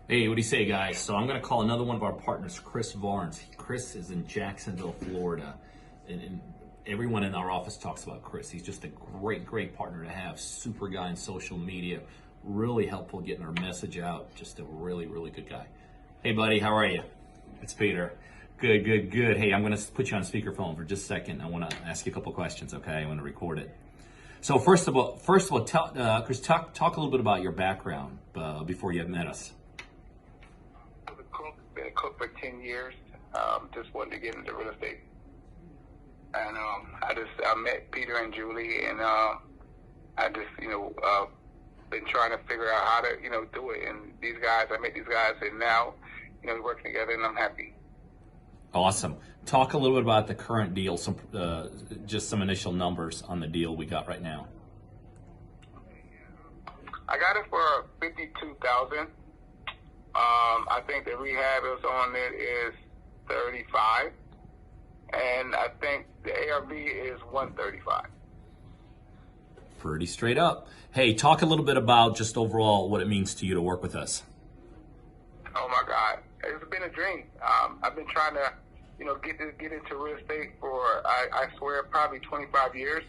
Hey, what do you say, guys? So I'm going to call another one of our partners, Chris Varnes. Chris is in Jacksonville, Florida, and everyone in our office talks about Chris. He's just a great partner to have. Super guy in social media, really helpful getting our message out. Just a really good guy. Hey, buddy, how are you? It's Peter. Good. Hey, I'm going to put you on speakerphone for just a second. I want to ask you a couple questions. Okay, I want to record it. So first of all, Chris, talk a little bit about your background before you met us. Been a cook for 10 years. Just wanted to get into real estate. And I met Peter and Julie, and I just, been trying to figure out how to, do it. And I met these guys, and now, we're working together, and I'm happy. Awesome. Talk a little bit about the current deal, just some initial numbers on the deal we got right now. I got it for $52,000. I think the rehab is on it is 35, and I think the ARV is 135. Pretty straight up. Hey, talk a little bit about just overall what it means to you to work with us. Oh my God, it's been a dream. I've been trying to, get into real estate for I swear probably 25 years.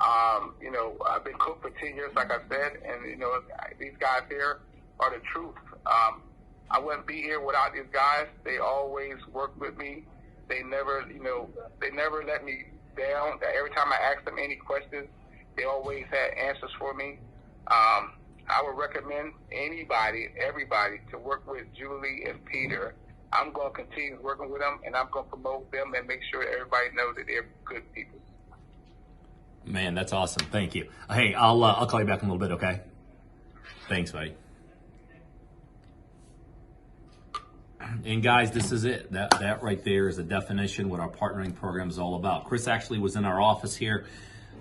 I've been cooked for 10 years, like I said, and these guys here are the truth. I wouldn't be here without these guys. They always worked with me. They never let me down. Every time I asked them any questions, they always had answers for me. I would recommend everybody to work with Julie and Peter. I'm going to continue working with them, and I'm going to promote them and make sure everybody knows that they're good people. Man, that's awesome. Thank you. Hey, I'll call you back in a little bit, okay? Thanks, buddy. And guys, this is it. That right there is the definition what our partnering program is all about. Chris actually was in our office here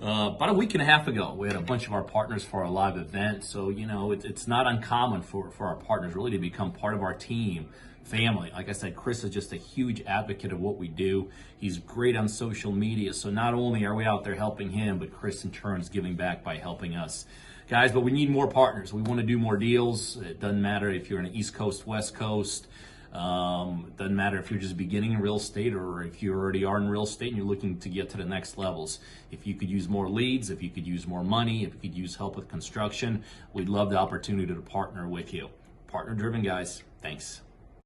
about a week and a half ago. We had a bunch of our partners for our live event. So, it's not uncommon for our partners really to become part of our team, family. Like I said, Chris is just a huge advocate of what we do. He's great on social media. So not only are we out there helping him, but Chris in turn is giving back by helping us. Guys, but we need more partners. We want to do more deals. It doesn't matter if you're in the East Coast, West Coast. It doesn't matter if you're just beginning in real estate or if you already are in real estate and you're looking to get to the next levels. If you could use more leads, if you could use more money, if you could use help with construction, we'd love the opportunity to partner with you. Partner driven, guys. Thanks.